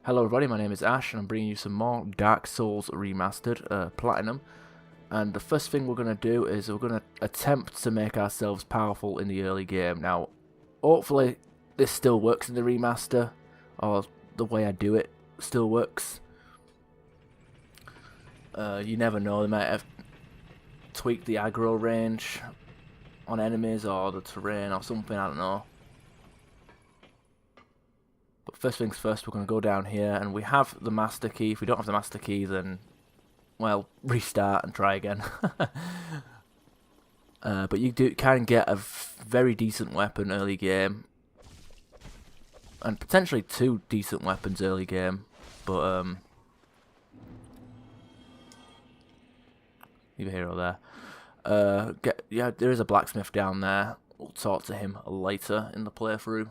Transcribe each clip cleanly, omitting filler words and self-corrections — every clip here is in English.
Hello everybody, my name is Ash and I'm bringing you some more Dark Souls Remastered, Platinum. And the first thing we're going to do is we're going to attempt to make ourselves powerful in the early game. Now, hopefully this still works in the remaster, or the way I do it still works. You never know, they might have tweaked the aggro range on enemies or the terrain or something, I don't know. But first things first, we're going to go down here, and we have the master key. If we don't have the master key, then, well, restart and try again. But you can get a very decent weapon early game, and potentially two decent weapons early game. But leave a hero there. Yeah, there is a blacksmith down there. We'll talk to him later in the playthrough.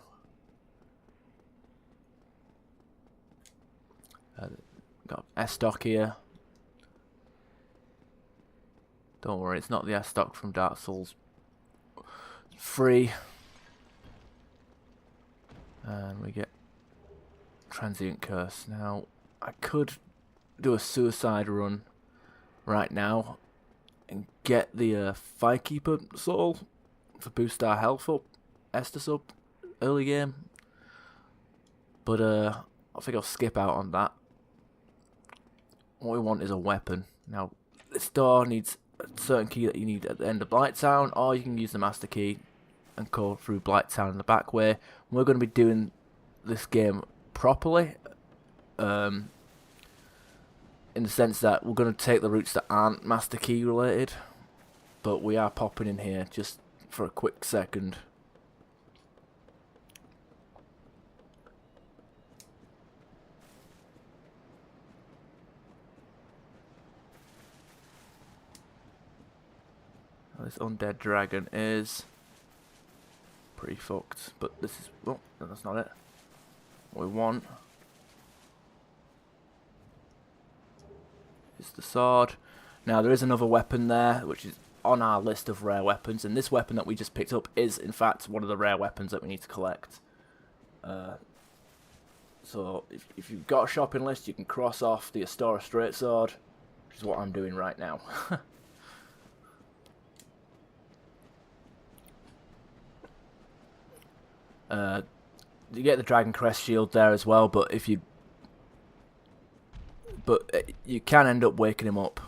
Got S-Stock here. Don't worry, it's not the S-Stock from Dark Souls 3. And we get Transient Curse. Now, I could do a suicide run right now and get the Firekeeper Soul to boost our health up, Esther sub, early game. But I think I'll skip out on that. What we want is a weapon. Now, this door needs a certain key that you need at the end of Blighttown, or you can use the master key and go through Blighttown in the back way. We're going to be doing this game properly, in the sense that we're going to take the routes that aren't master key related, but we are popping in here just for a quick second. This undead dragon is pretty fucked, but this is, oh, that's not it. What we want is the sword. Now there is another weapon there, which is on our list of rare weapons, and this weapon that we just picked up is in fact one of the rare weapons that we need to collect. So if you've got a shopping list, you can cross off the Astora straight sword, which is what I'm doing right now. You get the Dragon Crest shield there as well, but you can end up waking him up.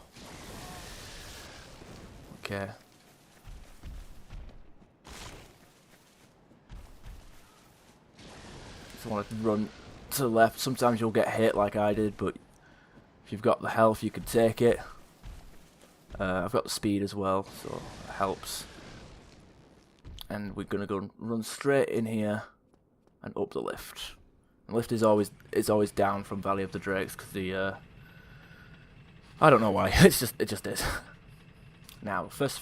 Okay. Just want to run to the left. Sometimes you'll get hit like I did, but if you've got the health, you can take it. I've got the speed as well, so it helps. And we're gonna go run straight in here and up the lift. The lift is always down from Valley of the Drakes because the I don't know why. It just is. Now, first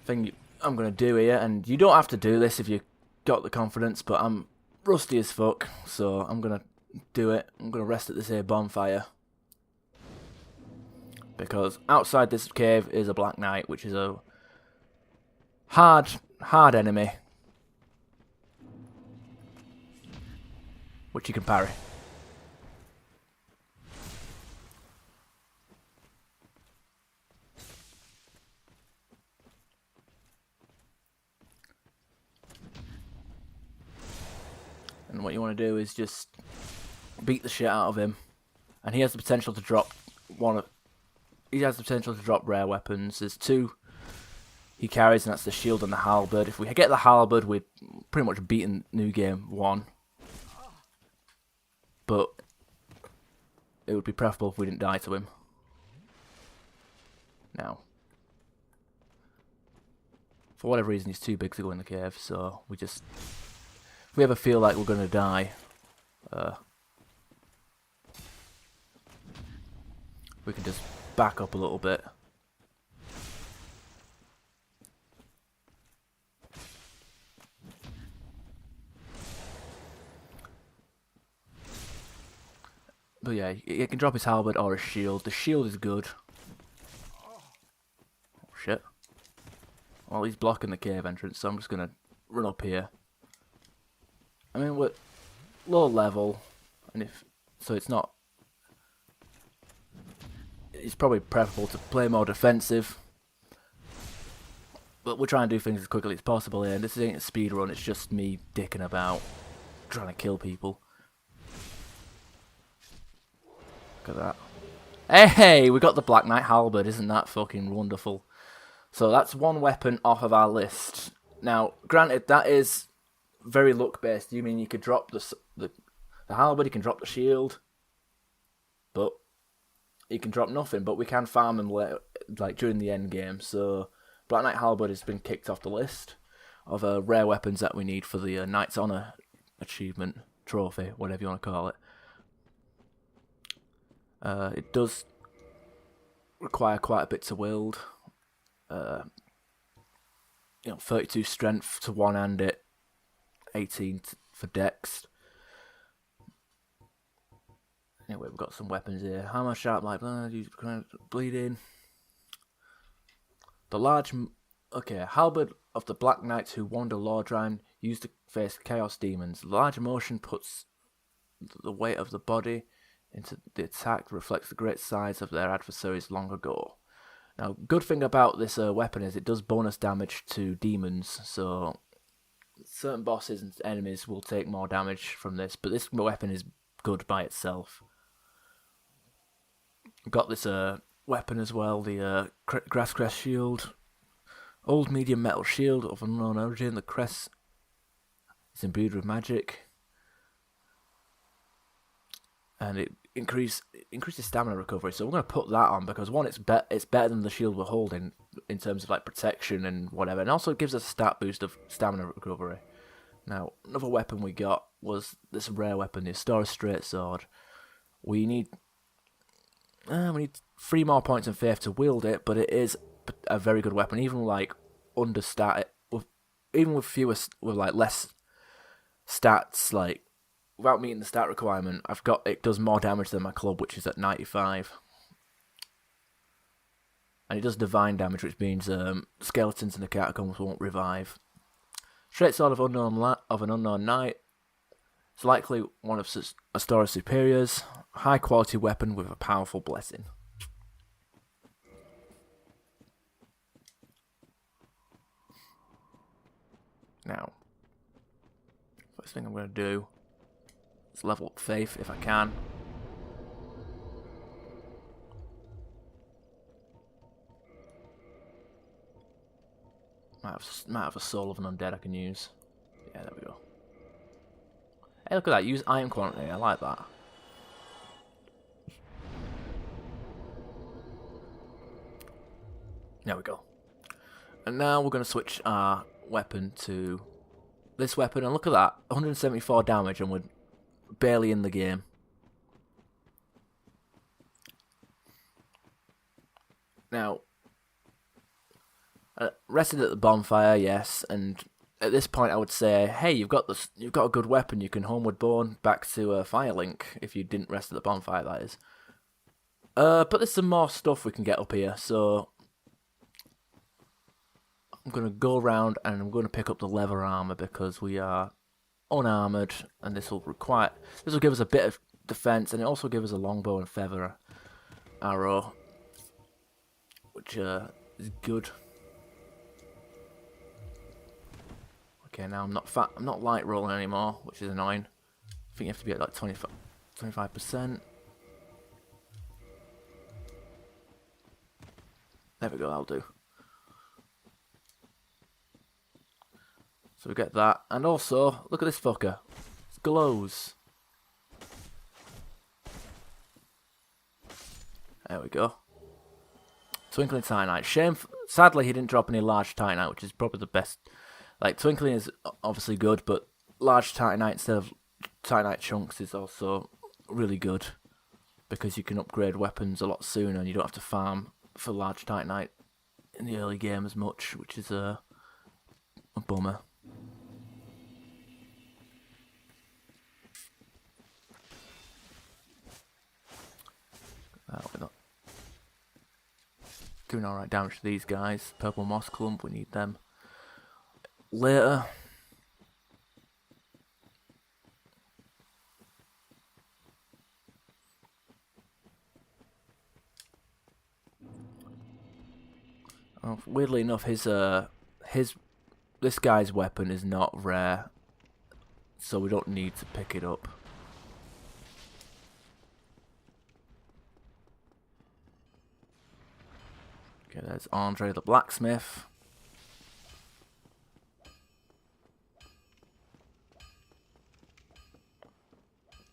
thing I'm gonna do here, and you don't have to do this if you got the confidence, but I'm rusty as fuck, so I'm gonna do it. I'm gonna rest at this here bonfire because outside this cave is a Black Knight, which is a hard enemy, which you can parry. And what you want to do is just beat the shit out of him, and he has the potential to drop rare weapons. There's two he carries, and that's the shield and the halberd. If we get the halberd, we've pretty much beaten New Game 1. But it would be preferable if we didn't die to him. Now, for whatever reason, he's too big to go in the cave, so if we ever feel like we're going to die, we can just back up a little bit. But yeah, he can drop his halberd or his shield. The shield is good. Oh shit. Well, he's blocking the cave entrance, so I'm just gonna run up here. I mean, we're low level. and it's not. It's probably preferable to play more defensive. But we're trying to do things as quickly as possible here, and this ain't a speed run, it's just me dicking about, trying to kill people. Look at that. Hey, we got the Black Knight Halberd, isn't that fucking wonderful? So that's one weapon off of our list. Now, granted, that is very luck-based. You mean you could drop the Halberd, you can drop the shield, but you can drop nothing, but we can farm them later, like during the end game, so Black Knight Halberd has been kicked off the list of rare weapons that we need for the Knight's Honor achievement, trophy, whatever you want to call it. It does require quite a bit to wield. 32 strength to one-hand it, 18 for dex. Anyway, we've got some weapons here. Hammer, sharp, light, bleeding. The large... Okay, Halberd of the Black Knights who wander Lordran used to face Chaos Demons. Large motion puts the weight of the body into the attack, reflects the great size of their adversaries long ago. Now, good thing about this weapon is it does bonus damage to demons, so certain bosses and enemies will take more damage from this, but this weapon is good by itself. Got this weapon as well, the Grass Crest Shield. Old medium metal shield of unknown origin. The crest is imbued with magic. And it increases stamina recovery. So we're going to put that on because one, it's better than the shield we're holding in terms of like protection and whatever. And also it gives us a stat boost of stamina recovery. Now, another weapon we got was this rare weapon, the Astora Straight Sword. We need 3 more points in faith to wield it, but it is a very good weapon, even like understat, even with like less stats, like without meeting the stat requirement. It does more damage than my club, which is at 95, and it does divine damage, which means skeletons in the catacombs won't revive. Straight Sword of an unknown knight. It's likely one of Astora's superiors. High quality weapon with a powerful blessing. Now, first thing I'm going to do is level up faith if I can. Might have a soul of an undead I can use. Yeah, there we go. Hey, look at that. Use item quantity. I like that. There we go. And now we're going to switch our weapon to this weapon. And look at that. 174 damage and we're barely in the game. Now, rested at the bonfire, yes. And at this point I would say, hey, you've got a good weapon. You can homeward borne back to Firelink if you didn't rest at the bonfire, that is. But there's some more stuff we can get up here, so I'm going to go around and I'm going to pick up the leather armor because we are unarmored, and this will give us a bit of defense, and it also gives us a longbow and feather arrow, which is good. Okay, now I'm not light rolling anymore, which is annoying. I think you have to be at like 25%. There we go, that'll do. So we get that, and also, look at this fucker. It glows. There we go. Twinkling Titanite. Shame, sadly he didn't drop any large Titanite, which is probably the best. Like, Twinkling is obviously good, but large Titanite instead of Titanite chunks is also really good, because you can upgrade weapons a lot sooner, and you don't have to farm for large Titanite in the early game as much, which is a bummer. We're not doing alright damage to these guys. Purple Moss Clump, we need them later. Well, weirdly enough, this guy's weapon is not rare, so we don't need to pick it up. Okay, there's Andre the Blacksmith.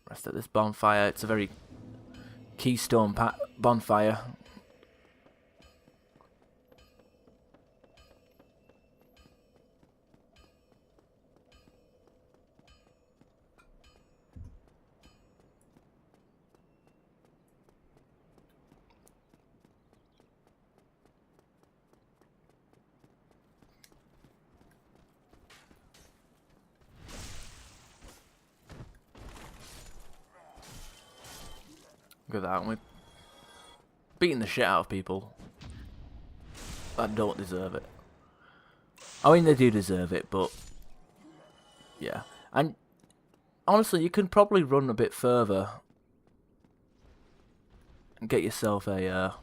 Rest at this bonfire. It's a very keystone bonfire. Look at that, we're beating the shit out of people that don't deserve it. I mean, they do deserve it, but yeah. And honestly, you can probably run a bit further and get yourself a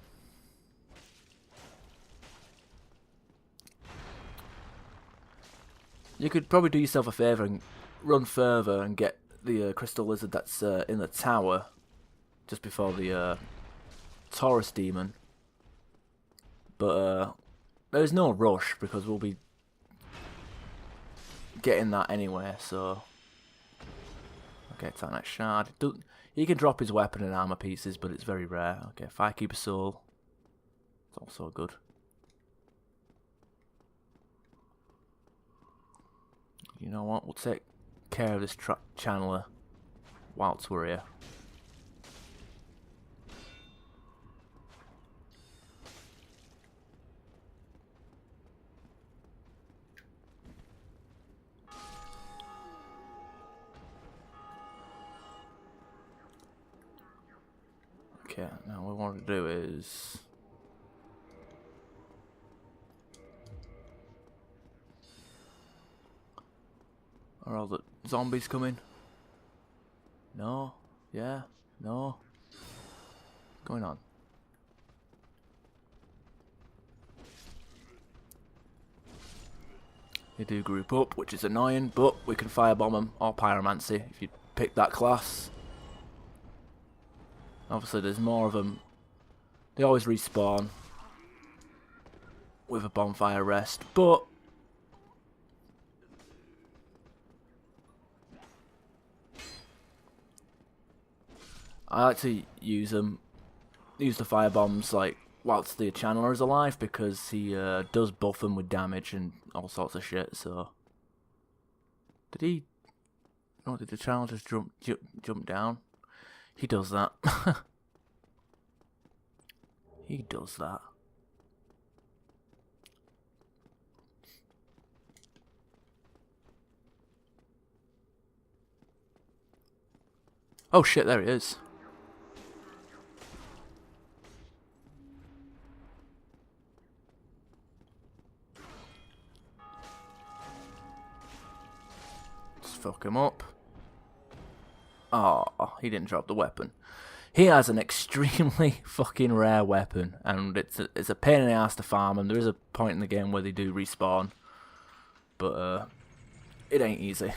you could probably do yourself a favour and run further and get the crystal lizard that's in the tower just before the Taurus demon. But there's no rush because we'll be getting that anyway, so... Okay, Titanite Shard. He can drop his weapon and armor pieces, but it's very rare. Okay, Firekeeper Soul. It's also good. You know what? We'll take care of this channeler whilst we're here. Okay, now what we want to do is... Are all the zombies coming? No? Yeah? No? What's going on? They do group up, which is annoying, but we can firebomb them, or pyromancy, if you pick that class. Obviously there's more of them. They always respawn with a bonfire rest, but I like to use them, use the fire bombs like whilst the channeler is alive, because he does buff them with damage and all sorts of shit. So did he? No, did the channeler just jump down? He does that. He does that. Oh shit, there he is. Let's fuck him up. Oh, he didn't drop the weapon. He has an extremely fucking rare weapon, and it's a pain in the ass to farm, and there is a point in the game where they do respawn, but it ain't easy.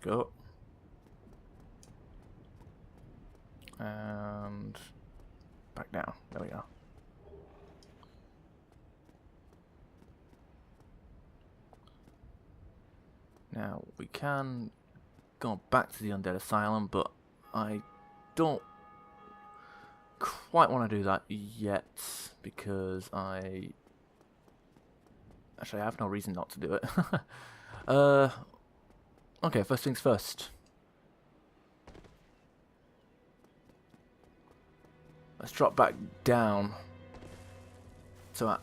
Go. And back down. There we go. Now we can go back to the Undead Asylum, but I don't quite want to do that yet because I have no reason not to do it. Okay, first things first. Let's drop back down to that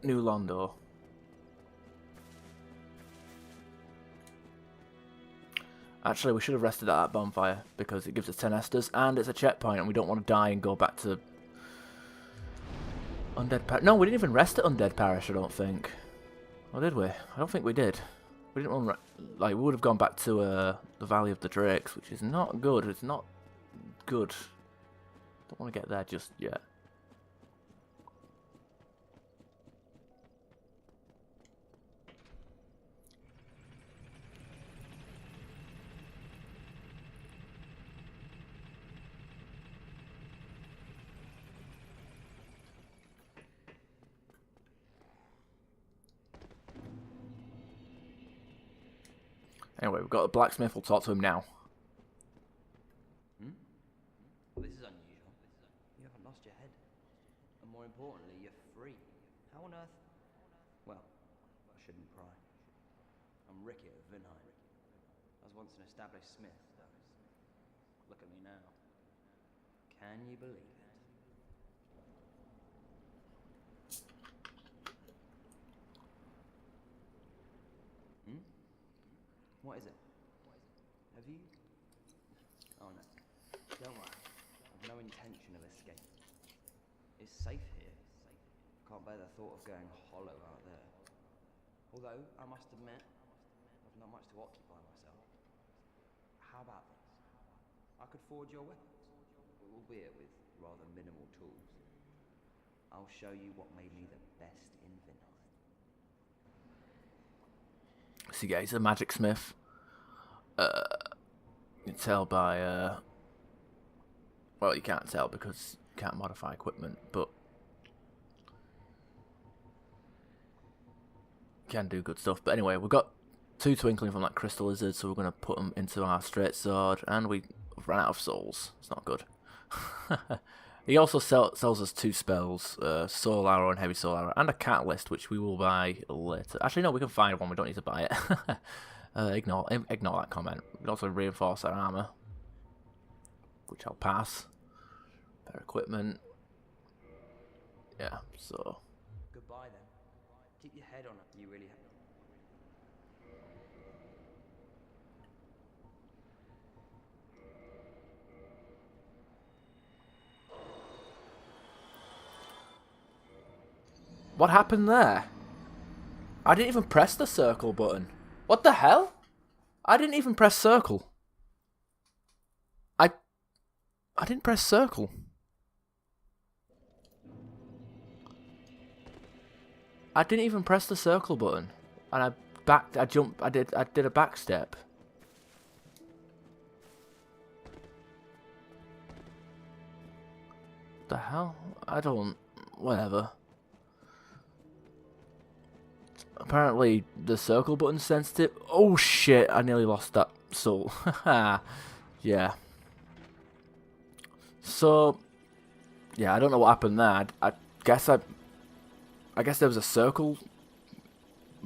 New Londo. Actually, we should have rested at that bonfire, because it gives us 10 Esters, and it's a checkpoint, and we don't want to die and go back to Undead Parish. No, we didn't even rest at Undead Parish, I don't think. Or did we? I don't think we did. We didn't want to, like, we would have gone back to the Valley of the Drakes, which is not good. It's not good. Don't want to get there just yet. Anyway, we've got a blacksmith. We'll talk to him now. Well, this is unusual. You haven't lost your head. And more importantly, you're free. How on earth? Well, I shouldn't pry. I'm Rickert of Vinheim. I was once an established smith, though. Look at me now. Can you believe it? What is it? Have you? Oh no. Don't worry. I've no intention of escape. It's safe here. Can't bear the thought of going hollow out there. Although, I must admit, I've not much to occupy myself. How about this? I could forge your weapons, albeit with rather minimal tools. I'll show you what made me the best in Vinheim. See, yeah, he's a magic smith. You can tell by, well, you can't tell because you can't modify equipment, but you can do good stuff. But anyway, we've got 2 twinkling from that crystal lizard, so we're going to put them into our straight sword, and we ran out of souls. It's not good. He also sells us 2 spells, soul arrow and heavy soul arrow, and a catalyst, which we will buy later. Actually, no, we can find one. We don't need to buy it. Ignore that comment. We can also reinforce our armor, which I'll pass. Better equipment. Yeah, so. Goodbye then. Keep your head on it. You really have. What happened there? I didn't even press the circle button. What the hell? I didn't even press circle. I didn't press circle. I didn't even press the circle button. And I jumped, I did a back step. The hell? I don't, whatever. Apparently, the circle button's sensitive. Oh shit, I nearly lost that soul. Yeah. So, yeah, I don't know what happened there. I guess there was a circle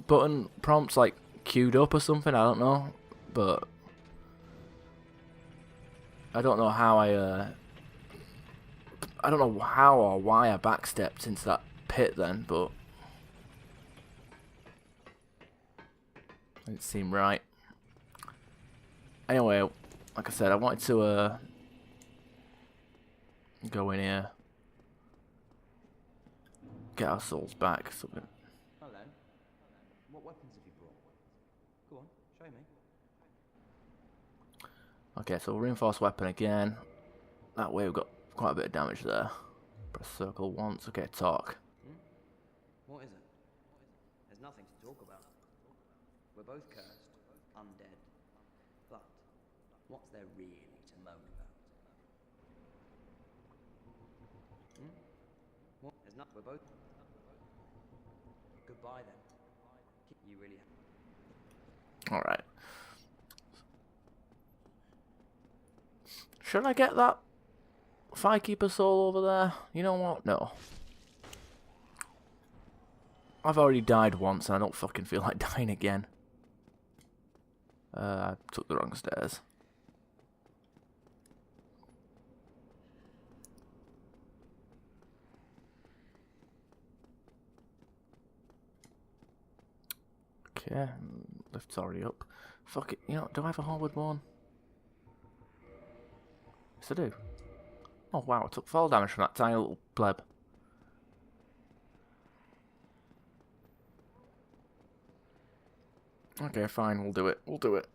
button prompts like queued up or something. I don't know, but I don't know how I don't know how or why I backstepped into that pit then, but it didn't seem right. Anyway, like I said, I wanted to go in here, get our souls back. So Hello. What weapons have you brought? Go on, show me. okay, so reinforced weapon again. That way we've got quite a bit of damage there. Press circle once. Okay, talk. What is it? There's nothing to talk about. We're both cursed, undead. But what's there really to moan about? What? There's not. We're both. Goodbye then. You really. All right. Should I get that Firekeeper soul over there? You know what? No. I've already died once and I don't fucking feel like dying again. I took the wrong stairs. Okay, lift's already up. Fuck it, you know, do I have a Halberd one? Yes, I do. Oh wow, I took fall damage from that tiny little pleb. Okay, fine, we'll do it. We'll do it.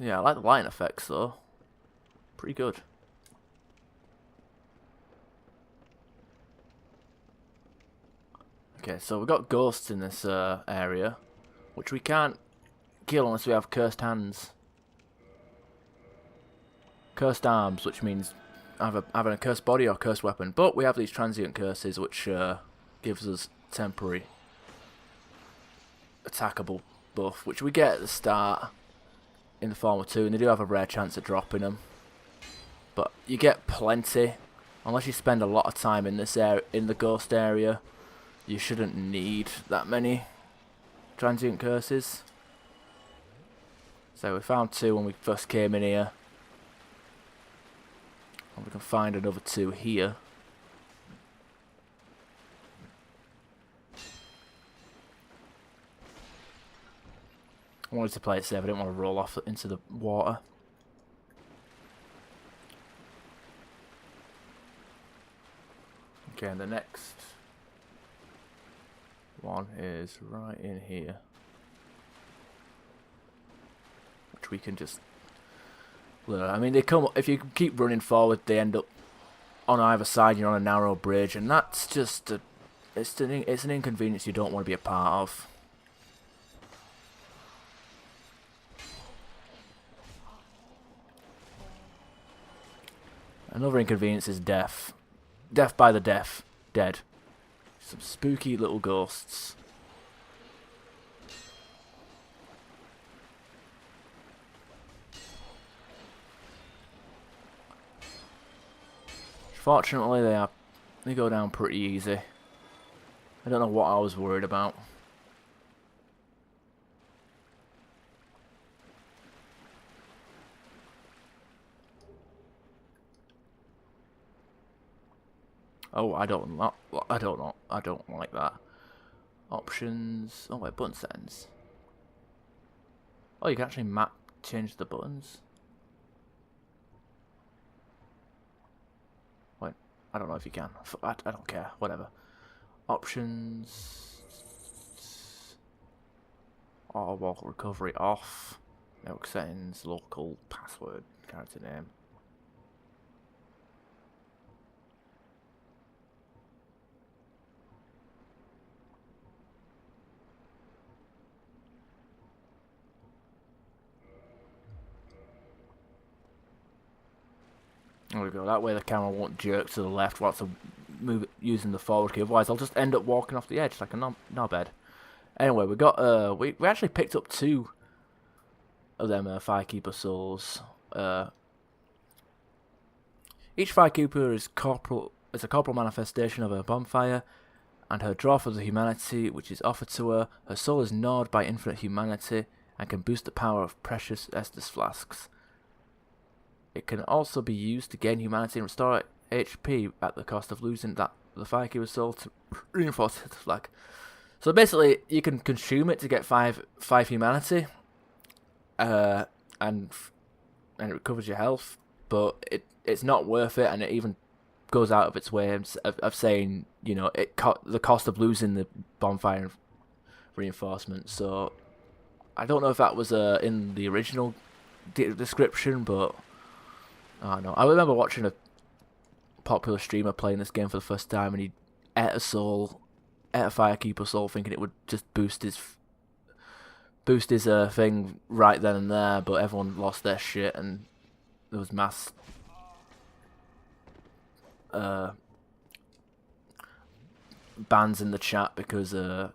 Yeah, I like the lighting effects though. Pretty good. Okay, so we've got ghosts in this area, which we can't kill unless we have cursed hands. Cursed arms, which means either having a cursed body or cursed weapon. But we have these transient curses, which gives us temporary attackable buff, which we get at the start in the form of 2, and they do have a rare chance of dropping them. But you get plenty, unless you spend a lot of time in this area, in the ghost area. You shouldn't need that many transient curses. So we found 2 when we first came in here. And we can find another 2 here. I wanted to play it safe, I didn't want to roll off into the water. Okay, and the next one is right in here. Which we can just... I mean, they come... If you keep running forward, they end up on either side, you're on a narrow bridge, and that's just a... It's an inconvenience you don't want to be a part of. Another inconvenience is death. Death by the deaf. Dead. Some spooky little ghosts. Fortunately, they go down pretty easy. I don't know what I was worried about. Oh, I don't like that. Options. Oh wait, button settings. Oh, you can actually change the buttons. Wait, I don't know if you can. I don't care. Whatever. Options. Auto walk recovery off. Network settings. Local password. Character name. There we go. That way the camera won't jerk to the left whilst I'm using the forward key. Otherwise, I'll just end up walking off the edge like a knobhead. Anyway, we got we actually picked up 2 of them Firekeeper souls. Each Firekeeper is a corporal manifestation of her bonfire, and her draw for the humanity which is offered to her. Her soul is gnawed by infinite humanity and can boost the power of precious Estus flasks. It can also be used to gain humanity and restore HP at the cost of losing the Firekeeper's soul to reinforce the flag. So basically, you can consume it to get 5 humanity, and it recovers your health, but it's not worth it, and it even goes out of its way of saying, you know, the cost of losing the bonfire reinforcement. So I don't know if that was in the original description, but I don't know. I remember watching a popular streamer playing this game for the first time, and he ate a Firekeeper soul, thinking it would just boost his thing right then and there. But everyone lost their shit, and there was mass bans in the chat because it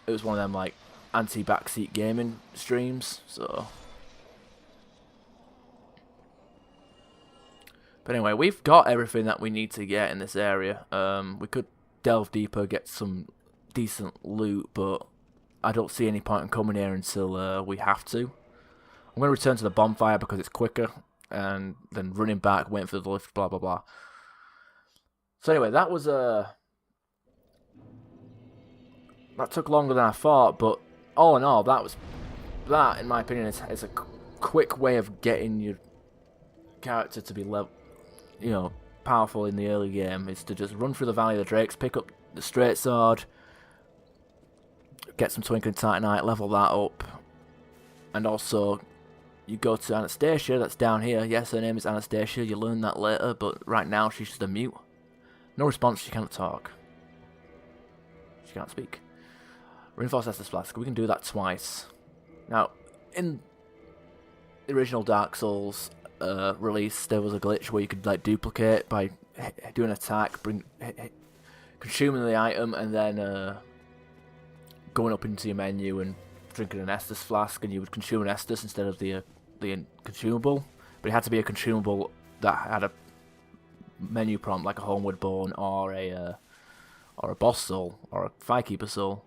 was one of them like anti-backseat gaming streams. So. But anyway, we've got everything that we need to get in this area. We could delve deeper, get some decent loot, but I don't see any point in coming here until we have to. I'm going to return to the bonfire because it's quicker, and then running back, waiting for the lift, blah, blah, blah. So anyway, that was that took longer than I thought, but all in all, that in my opinion is a quick way of getting your character to be powerful in the early game. Is to just run through the Valley of the Drakes, pick up the straight sword, get some Twinkling Titanite, level that up, and also you go to Anastasia. That's down here. Yes, her name is Anastasia. You learn that later, but right now she's just a mute. No response. She cannot talk. She can't speak. Reinforced Estus Flask. We can do that twice. Now, in the original Dark Souls release, there was a glitch where you could like duplicate by doing an attack, consuming the item, and then going up into your menu and drinking an Estus Flask, and you would consume an Estus instead of the consumable. But it had to be a consumable that had a menu prompt, like a Homeward Bone or a boss soul or a Firekeeper soul.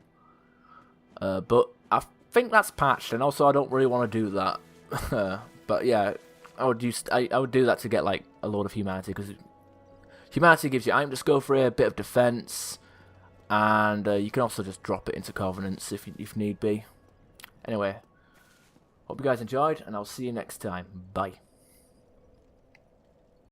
But I think that's patched, and also I don't really want to do that. But yeah, I would do that to get like a load of humanity, because humanity gives you item discovery, a bit of defense, and you can also just drop it into Covenants if need be. Anyway, hope you guys enjoyed, and I'll see you next time. Bye.